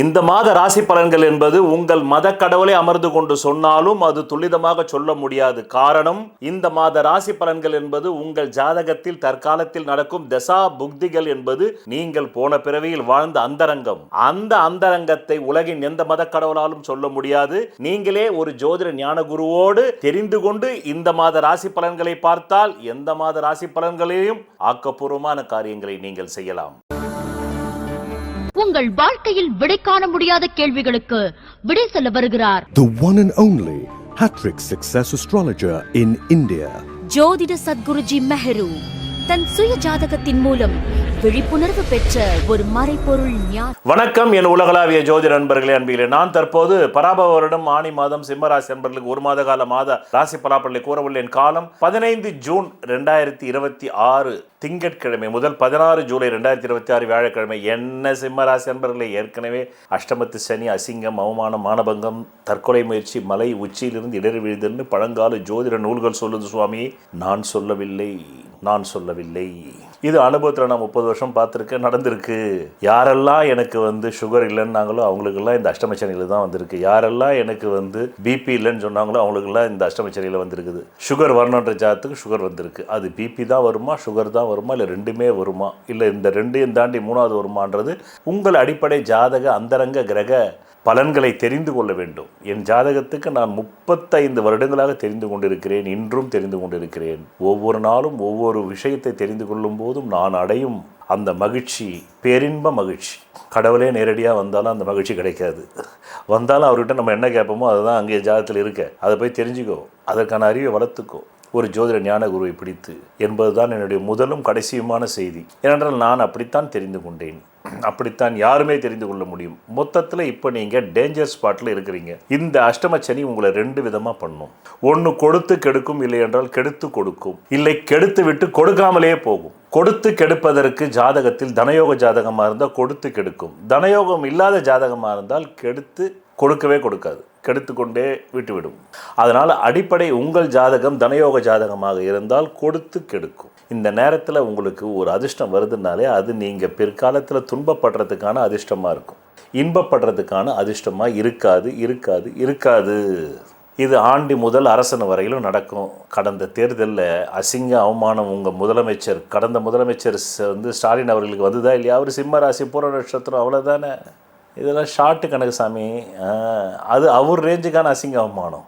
இந்த மாத ராசி பலன்கள் என்பது உங்கள் மத கடவுளை அமர்ந்து கொண்டு சொன்னாலும் அது துல்லிதமாக சொல்ல முடியாது. காரணம், இந்த மாத ராசி பலன்கள் என்பது உங்கள் ஜாதகத்தில் தற்காலத்தில் நடக்கும் தசா புக்திகள் என்பது நீங்கள் போன பிறவியில் வாழ்ந்த அந்தரங்கம். அந்த அந்தரங்கத்தை உலகின் எந்த மத கடவுளாலும் சொல்ல முடியாது. நீங்களே ஒரு ஜோதிட ஞான குருவோடு தெரிந்து கொண்டு இந்த மாத ராசி பலன்களை பார்த்தால் எந்த மாத ராசி பலன்களையும் ஆக்கப்பூர்வமான காரியங்களை நீங்கள் செய்யலாம். உங்கள் வாழ்க்கையில் விடை காண முடியாத கேள்விகளுக்கு விடை சொல்ல வருகிறார் The one and only Hattrick Success Astrologer in India. ஜோதிட சத்குருஜி மெஹரு தன் சுய ஜாதகத்தின் மூலம் விழிப்புணர்வு பெற்ற ஒரு மறைபொருள் ஞானி. வணக்கம் என் உலகளாவிய ஜோதிட நண்பர்களே, அன்பிலே நான் தற்போது பராபவ வருடம் ஆணி மாதம் சிம்மராசி நண்பர்களுக்கு ஒரு மாத கால ராசி பலாப்பலை கூறவுள்ளேன். காலம் 15 ஜூன் 2026 திங்கட்கிழமை முதல் 16 ஜூலை 2026 வியாழக்கிழமை. என்ன சிம்மராசி நண்பர்களே, ஏற்கனவே அஷ்டமத்து சனி, அசிங்கம், அவமானம், மானபங்கம், தற்கொலை முயற்சி, மலை உச்சியிலிருந்து இடறி விழுதல்னு பழங்கால ஜோதிட நூல்கள் சொல்லுது. சுவாமி, நான் சொல்லவில்லை. இது அனுபவத்தில் நான் 30 வருஷம் பார்த்துருக்கேன், நடந்திருக்கு. யாரெல்லாம் எனக்கு சுகர் இல்லைன்னாங்களோ அவங்களுக்கெல்லாம் இந்த அஷ்டமச்சனியில் தான் வந்திருக்கு. யாரெல்லாம் எனக்கு பிபி இல்லைன்னு சொன்னாங்களோ அவங்களுக்கெல்லாம் இந்த அஷ்டமச்சனியில் வந்திருக்குது. சுகர் வரணுன்ற ஜாதத்துக்கு சுகர் வந்திருக்கு. அது பிபி தான் வருமா, சுகர் தான் வருமா, இல்லை ரெண்டுமே வருமா, இல்லை இந்த ரெண்டையும் தாண்டி மூணாவது வருமானது உங்கள் அடிப்படை ஜாதக அந்தரங்க கிரக பலன்களை தெரிந்து கொள்ள வேண்டும். என் ஜாதகத்துக்கு நான் 35 வருடங்களாக தெரிந்து கொண்டிருக்கிறேன், இன்றும் தெரிந்து கொண்டிருக்கிறேன். ஒவ்வொரு நாளும் ஒவ்வொரு விஷயத்தை தெரிந்து கொள்ளும் போதும் நான் அடையும் அந்த மகிழ்ச்சி பேரின்ப மகிழ்ச்சி. கடவுளே நேரடியாக வந்தாலும் அந்த மகிழ்ச்சி கிடைக்காது. வந்தாலும் அவர்கிட்ட நம்ம என்ன கேட்போமோ அதுதான் அங்கே ஜாதகத்தில் இருக்க. அதை போய் தெரிஞ்சுக்கோ, அதற்கான அறிவை வளர்த்துக்கோ ஒரு ஜோதிட ஞான குருவை பிடித்து என்பதுதான் என்னுடைய முதலும் கடைசியுமான செய்தி. ஏனென்றால் நான் அப்படித்தான் தெரிந்து கொண்டேன், அப்படித்தான் யாருமே தெரிந்து கொள்ள முடியும். மொத்தத்தில் இப்போ நீங்கள் டேஞ்சர் ஸ்பாட்டில் இருக்கிறீங்க. இந்த அஷ்டமச்சனி உங்களை 2 விதமாக பண்ணும். ஒன்று கொடுத்து கெடுக்கும், இல்லை என்றால் கெடுத்து கொடுக்கும், இல்லை கெடுத்து விட்டு கொடுக்காமலே போகும். கொடுத்து கெடுப்பதற்கு ஜாதகத்தில் தனயோக ஜாதகமாக இருந்தால் கொடுத்து கெடுக்கும். தனயோகம் இல்லாத ஜாதகமாக இருந்தால் கெடுத்து கொடுக்கவே கொடுக்காது, கெடுத்து கொண்டே விட்டுவிடும். அதனால் அடிப்படை உங்கள் ஜாதகம் தனயோக ஜாதகமாக இருந்தால் கொடுத்து கெடுக்கும். இந்த நேரத்தில் உங்களுக்கு ஒரு அதிர்ஷ்டம் வருதுனாலே அது நீங்கள் பிற்காலத்தில் துன்பப்படுறதுக்கான அதிர்ஷ்டமாக இருக்கும், இன்பப்படுறதுக்கான அதிர்ஷ்டமாக இருக்காது. இது ஆண்டி முதல் அரசன் வரையிலும் நடக்கும். கடந்த தேர்தலில் அசிங்க அவமானம் உங்கள் முதலமைச்சர், கடந்த முதலமைச்சர் ஸ்டாலின் அவர்களுக்கு வந்ததா இல்லையா? அவர் சிம்ம ராசி, பூர நட்சத்திரம், அவ்வளோதானே. இதெல்லாம் ஷார்ட்டு கணக்கு சாமி. அது அவர் ரேஞ்சுக்கான அசிங்க அவமானம்.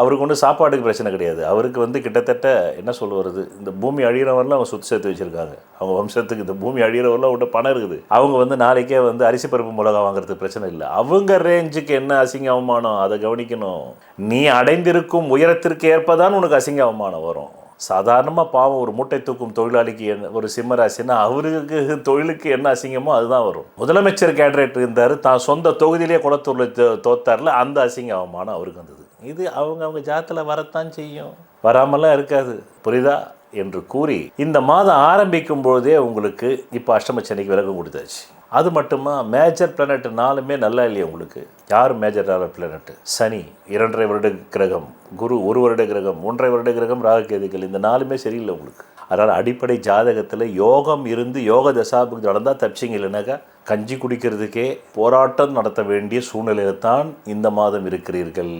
அவருக்கு ஒன்றும் சாப்பாட்டுக்கு பிரச்சனை கிடையாது. அவருக்கு கிட்டத்தட்ட என்ன சொல்லுவது, இந்த பூமி அழிகிறவரெலாம் அவங்க சொத்து சேர்த்து வச்சுருக்காங்க. அவங்க வம்சத்துக்கு இந்த பூமி அழிகிறவரெலாம் விட்ட பணம் இருக்குது. அவங்க நாளைக்கே அரிசி பருப்பு மிளகா வாங்குறதுக்கு பிரச்சனை இல்லை. அவங்க ரேஞ்சுக்கு என்ன அசிங்க அவமானம், அதை கவனிக்கணும். நீ அடைந்திருக்கும் உயரத்திற்கு ஏற்பதான் உனக்கு அசிங்க அவமானம் வரும். சாதாரணமாக பாவம் ஒரு மூட்டை தூக்கும் தொழிலாளிக்கு ஒரு சிம்மராசின்னா அவருக்கு தொழிலுக்கு என்ன அசிங்கமோ அதுதான் வரும். முதலமைச்சர் கேண்டிடேட் இருந்தார், தான் சொந்த தொகுதியிலே குளத்தூரில் தோத்தாரில், அந்த அசிங்க அவமானம் அவருக்கு வந்தது. இது அவங்க ஜாதத்தில் வரத்தான் செய்யும், வராமலாம் இருக்காது. புரியுதா என்று கூறி இந்த மாதம் ஆரம்பிக்கும் பொழுதே உங்களுக்கு இப்போ அஷ்டமச்சனிக்கு விலகம் கொடுத்தாச்சு. அது மட்டுமா, மேஜர் பிளானட் 4மே நல்லா இல்லையா உங்களுக்கு? யார் மேஜரான பிளானட்? சனி 2.5 வருட கிரகம், குரு 1 வருட கிரகம், 1.5 வருட கிரகம், ராகுகேதுக்கள், இந்த 4மே சரியில்லை உங்களுக்கு. அதனால் அடிப்படை ஜாதகத்தில் யோகம் இருந்து யோக தசாபுக்தி நடந்தால் தப்பிச்சிங்க. இல்லைனாக்கா கஞ்சி குடிக்கிறதுக்கே போராட்டம் நடத்த வேண்டிய சூழ்நிலையில் தான் இந்த மாதம் இருக்கிறீர்கள்.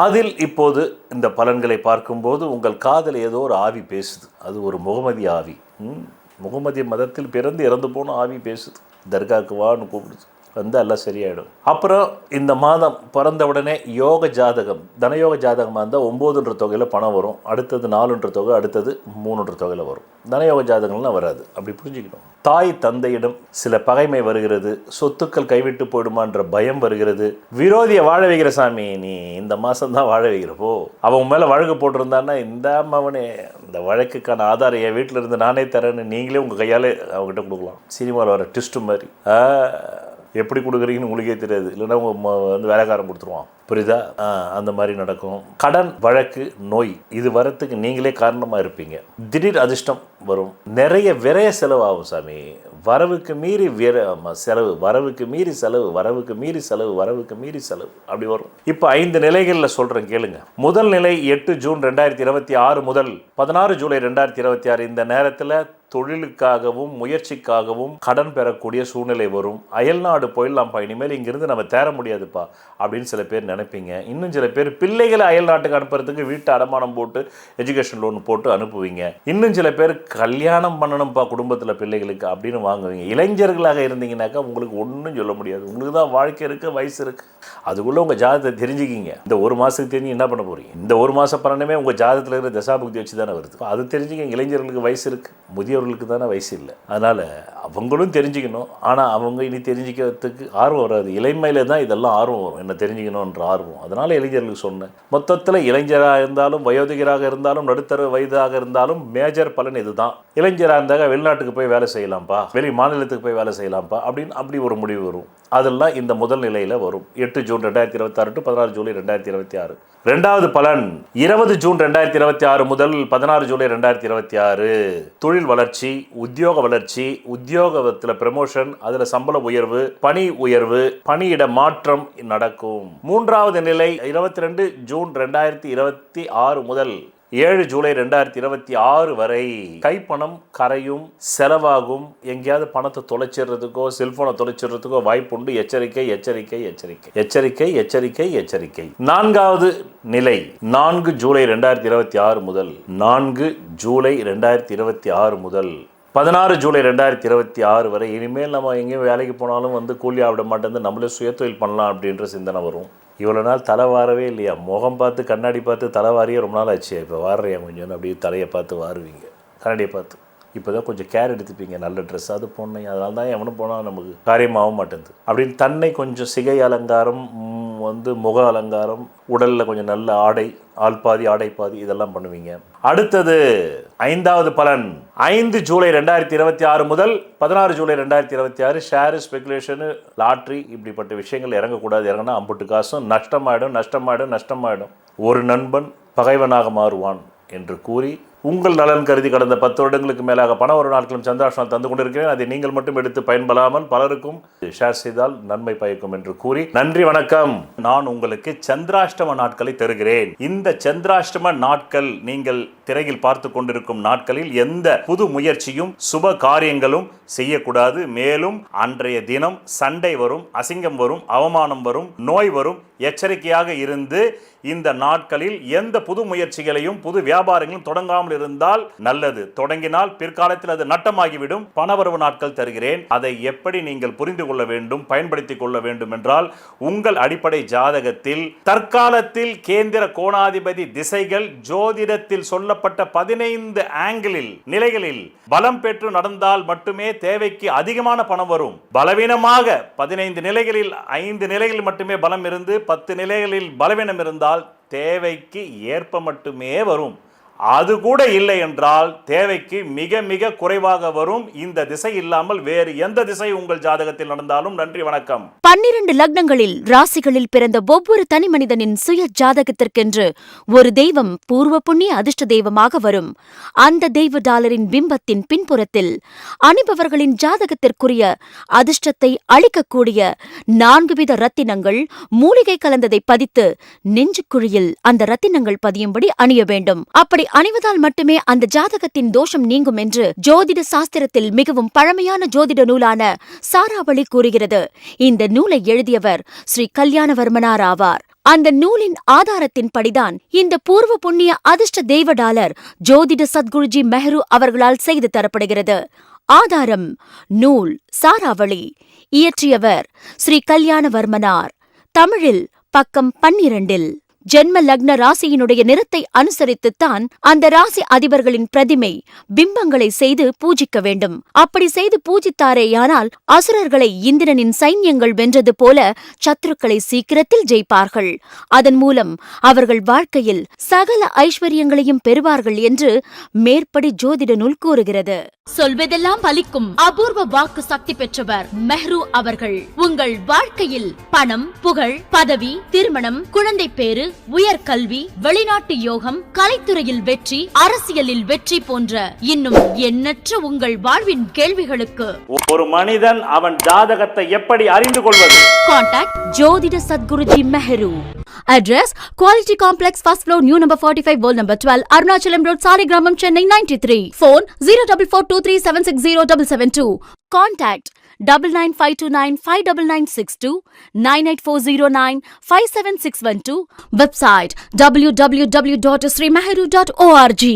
அதில் இப்போது இந்த பலன்களை பார்க்கும்போது உங்கள் காதில் ஏதோ ஒரு ஆவி பேசுது. அது ஒரு முகமதி ஆவி. முகமதிய மதத்தில் பிறந்து இறந்து போன ஆவி பேசுது. தர்காவுக்கு வான்னு கூப்பிடுது, எல்லாம் சரியாயிடும். அப்புறம் இந்த மாதம் பிறந்த உடனே யோக ஜாதகம், தனயோக ஜாதகமாக இருந்தால் 9ன்ற தொகையில் பணம் வரும், அடுத்தது 4ன்ற தொகை, அடுத்தது 3ன்ற தொகையில் வரும். தனயோக ஜாதகங்கள்லாம் வராது, அப்படி புரிஞ்சுக்கணும். தாய் தந்தையிடம் சில பகைமை வருகிறது, சொத்துக்கள் கைவிட்டு போயிடுமான்ற பயம் வருகிறது. விரோதியை வாழ வைக்கிற சாமி, நீ இந்த மாதம்தான் வாழ வைக்கிறப்போ அவன் மேலே வழக்கு போட்டிருந்தான்னா இந்த அவனே இந்த வழக்குக்கான ஆதாரம் என் வீட்டில் இருந்து நானே தரேன்னு நீங்களே உங்கள் கையால் அவங்ககிட்ட கொடுக்கலாம். சினிமாவில் வர ட்விஸ்ட்டு மாதிரி எப்படி கொடுக்குறீங்கன்னு உங்களுக்கே தெரியாது, இல்லைன்னா உங்கள் வேலைக்காரன் கொடுத்துருவான். புரியுதா? அந்த மாதிரி நடக்கும். கடன், வழக்கு, நோய், இது வரத்துக்கு நீங்களே காரணமாக இருப்பீங்க. திடீர் அதிர்ஷ்டம் வரும். நிறைய விரைய செலவாகும் சாமி. வரவுக்கு மீறி செலவு, வரவுக்கு மீறி செலவு, வரவுக்கு மீறி செலவு, வரவுக்கு மீறி செலவு, அப்படி வரும். இப்போ 5 நிலைகளில் சொல்கிறேன் கேளுங்க. முதல் நிலை 8 ஜூன் 2026 முதல் 16 ஜூலை 2026. இந்த நேரத்தில் தொழிலுக்காகவும் முயற்சிக்காகவும் கடன் பெறக்கூடிய சூழ்நிலை வரும். அயல்நாடு போயிடலாம்ப்பா, இனிமேல் இங்கிருந்து நம்ம தேர முடியாதுப்பா அப்படின்னு சில பேர் நினைப்பீங்க. இன்னும் சில பேர் பிள்ளைகளை அயல்நாட்டுக்கு அனுப்புறதுக்கு வீட்டு அடமானம் போட்டு எஜுகேஷன் லோன் போட்டு அனுப்புவீங்க. இன்னும் சில பேர் கல்யாணம் பண்ணணும்ப்பா குடும்பத்தில் பிள்ளைகளுக்கு அப்படின்னு வாங்குவீங்க. இளைஞர்களாக இருந்தீங்கன்னாக்கா உங்களுக்கு ஒன்றும் சொல்ல முடியாது. உங்களுக்கு தான் வாழ்க்கை இருக்குது, வயசு இருக்குது. அதுக்குள்ளே உங்கள் ஜாதகத்தை தெரிஞ்சுக்கிங்க. இந்த ஒரு மாதத்துக்கு தெரிஞ்சு என்ன பண்ண போகிறீங்க? இந்த ஒரு மாதம் பலனுமே உங்கள் ஜாதகத்தில் இருக்கிற தசாபுக்தி வச்சு தானே வருது. அது தெரிஞ்சுக்கிங்க. இளைஞர்களுக்கு வயசு இருக்குது, முதியவர்களுக்கு தானே வயசு இல்லை. அதனால் அவங்களும் தெரிஞ்சுக்கணும். ஆனால் அவங்க இனி தெரிஞ்சிக்கிறதுக்கு ஆர்வம் வராது. இளமையில தான் இதெல்லாம் ஆர்வம் வரும், என்ன தெரிஞ்சுக்கணுன்ற ஆர்வம். அதனால் இளைஞர்களுக்கு சொன்னேன். மொத்தத்தில் இளைஞராக இருந்தாலும் வயோதிகராக இருந்தாலும் நடுத்தர வயதாக இருந்தாலும் மேஜர் பலன் இதுதான். இளைஞராக இருந்தாங்க வெளிநாட்டுக்கு போய் வேலை செய்யலாம்ப்பா, வெளி மாநிலத்துக்கு போய் வேலை செய்யலாம்ப்பா அப்படின்னு அப்படி ஒரு முடிவு வரும். அதெல்லாம் இந்த முதல் நிலையில் வரும். 8 ஜூன் 2026 to 16 ஜூலை 2026. ரெண்டாவது பலன் 20 ஜூன் 2026 முதல் 16 ஜூலை 2026. தொழில் வளர்ச்சி, உத்தியோக வளர்ச்சி, உத்தியோகத்தில் ப்ரமோஷன், அதில் சம்பள உயர்வு, பணி உயர்வு, பணியிட மாற்றம் நடக்கும். மூன்றாவது நிலை 22 ஜூன் 2026 முதல் 7 ஜூலை 2026 வரை கைப்பணம் கரையும், செலவாகும். எங்கேயாவது பணத்தை தொலைச்சிடுறதுக்கோ செல்போனை தொலைச்சிடுறதுக்கோ வாய்ப்பு உண்டு. எச்சரிக்கை, எச்சரிக்கை, எச்சரிக்கை, எச்சரிக்கை, எச்சரிக்கை, எச்சரிக்கை. நான்காவது நிலை 4 ஜூலை 2026 முதல் 4 ஜூலை 2026 முதல் 16 ஜூலை 2026 வரை. இனிமேல் நம்ம எங்கேயும் வேலைக்கு போனாலும் கூலி ஆகிட மாட்டேன், நம்மளே சுயத்தொழில் பண்ணலாம் அப்படின்ற சிந்தனை வரும். இவ்வளோ நாள் தலை வாரவே இல்லையா? முகம் பார்த்து கண்ணாடி பார்த்து தலை வாரியே ரொம்ப நாள் ஆச்சு. இப்போ வாடுறியா கொஞ்சம் அப்படியே தலையை பார்த்து வாருவீங்க, கண்ணாடியை பார்த்து. இப்போ தான் கொஞ்சம் கேர் எடுத்துப்பீங்க. நல்ல ட்ரெஸ் அது போனீங்க, அதனால தான் எவனும் போனால் நமக்கு காரியமாக மாட்டேங்குது அப்படின்னு தன்னை கொஞ்சம் சிகை அலங்காரம், முக அலங்காரம், உடலில் கொஞ்சம் நல்ல ஆடை, ஆள் பாதி ஆடை பாதி, இதெல்லாம் பண்ணுவீங்க. அடுத்தது 5வது பலன் 5 ஜூலை 2026 முதல் 16 ஜூலை 2026. ஷேரு, ஸ்பெகுலேஷனு, லாட்ரி இப்படிப்பட்ட விஷயங்கள் இறங்கக்கூடாது. இறங்கினா அம்புட்டு காசும் நஷ்டமாயிடும், நஷ்டமாயிடும், நஷ்டமாயிடும். ஒரு நண்பன் பகைவனாக மாறுவான் என்று கூறி உங்கள் நலன் கருதி கடந்த 10 வருடங்களுக்கு மேலாக பண ஒரு நாட்களும் சந்திராஷ்டமம் தந்து கொண்டிருக்கிறேன். அதை நீங்கள் மட்டும் எடுத்து பயன்படாமல் பலருக்கும் ஷேர் செய்தால் நன்மை பயக்கும் என்று கூறி நன்றி, வணக்கம். நான் உங்களுக்கு சந்திராஷ்டம நாட்களை தருகிறேன். இந்த சந்திராஷ்டம நாட்கள் நீங்கள் திரையில் பார்த்து கொண்டிருக்கும் நாட்களில் எந்த புது முயற்சியும் சுப காரியங்களும் செய்யக்கூடாது. மேலும் அன்றைய தினம் சண்டை வரும், அசிங்கம் வரும், அவமானம் வரும், நோய் வரும். எச்சரிக்கையாக இருந்து இந்த நாட்களில் எந்த புது முயற்சிகளையும் புது வியாபாரங்களும் தொடங்காமல் இருந்தால் நல்லது. தொடங்கினால் பிற்காலத்தில் அது நட்டமாகிவிடும். பணவரவு நாட்கள் தருகிறேன். அதை எப்படி நீங்கள் புரிந்து கொள்ள வேண்டும், பயன்படுத்திக் கொள்ள வேண்டும் என்றால் உங்கள் அடிப்படை ஜாதகத்தில் தற்காலத்தில் கேந்திர கோணாதிபதி திசைகள் ஜோதிடத்தில் சொல்லப்பட்ட 15 ஆங்கிளில் நிலைகளில் பலம் பெற்று நடந்தால் மட்டுமே தேவைக்கு அதிகமான பணம் வரும். பலவீனமாக 15 நிலைகளில் 5 நிலைகளில் மட்டுமே பலம் இருந்து 10 நிலைகளில் பலவீனம் இருந்தால் தேவைக்கு ஏற்ப மட்டுமே வரும். அது கூட இல்லை என்றால் தேவைக்கு மிக மிக குறைவாக வரும். இந்த திசை இல்லாமல் வேறு எந்த திசை உங்கள் ஜாதகத்தில் நடந்தாலும் நன்றி, வணக்கம். 12 லக்னங்களில் ராசிகளில் பிறந்த ஒவ்வொரு தனி மனிதனின் சுய ஜாதகத்திற்கென்று ஒரு தெய்வம் பூர்வ புண்ணிய அதிர்ஷ்ட தெய்வமாக வரும். அந்த தெய்வ டாலரின் பிம்பத்தின் பின்புறத்தில் அணிபவர்களின் ஜாதகத்திற்குரிய அதிர்ஷ்டத்தை அளிக்கக்கூடிய 4 வித ரத்தினங்கள் மூலிகை கலந்ததை பதித்து நெஞ்சுக்குழியில் அந்த ரத்தினங்கள் பதியும்படி அணிய வேண்டும். அப்படி அணிவதால் மட்டுமே அந்த ஜாதகத்தின் தோஷம் நீங்கும் என்று ஜோதிட சாஸ்திரத்தில் மிகவும் பழமையான ஜோதிட நூலான சாராவளி கூறுகிறது. இந்த நூலை எழுதியவர் ஸ்ரீ கல்யாணவர்மனார் ஆவார். அந்த நூலின் ஆதாரத்தின் படிதான் இந்த பூர்வ புண்ணிய அதிர்ஷ்ட தெய்வ டாலர் ஜோதிட சத்குருஜி மெஹரு அவர்களால் செய்து தரப்படுகிறது. ஆதாரம் நூல் சாராவளி. இயற்றியவர் ஸ்ரீ கல்யாணவர்மனார். தமிழில் பக்கம் 12. ஜென்ம லக்ன ராசியினுடைய நிறத்தை அனுசரித்துத்தான் அந்த ராசி அதிபர்களின் பிரதிமை பிம்பங்களை செய்து பூஜிக்க வேண்டும். அப்படி செய்து பூஜித்தாரேயானால் அசுரர்களை இந்திரனின் சைன்யங்கள் வென்றது போல சத்துருக்களை சீக்கிரத்தில் ஜெயிப்பார்கள். அதன் மூலம் அவர்கள் வாழ்க்கையில் சகல ஐஸ்வர்யங்களையும் பெறுவார்கள் என்று மேற்படி ஜோதிட நூல் கூறுகிறது. சொல்வதெல்லாம் பலிக்கும் அபூர்வ வாக்கு சக்தி பெற்றவர் மெஹ்ரு அவர்கள். உங்கள் வாழ்க்கையில் பணம், புகழ், பதவி, திருமணம், குழந்தை பேறு, உயர்கல்வி, வெளிநாட்டு யோகம், கலைத்துறையில் வெற்றி, அரசியலில் வெற்றி போன்ற இன்னும் எண்ணற்ற உங்கள் வாழ்வின் கேள்விகளுக்கு ஒரு மனிதன் அவன் ஜாதகத்தை எப்படி அறிந்து கொள்வது? கான்டாக்ட் ஜோதிட Sadguruji Mehru. Address Quality Complex, first floor, new number 45, wall number 12, Arunachalam Road, Saligramam, Chennai 93. Phone 0442376072. Contact 9952959962, 98409 57612. Website www.srimeheru.org.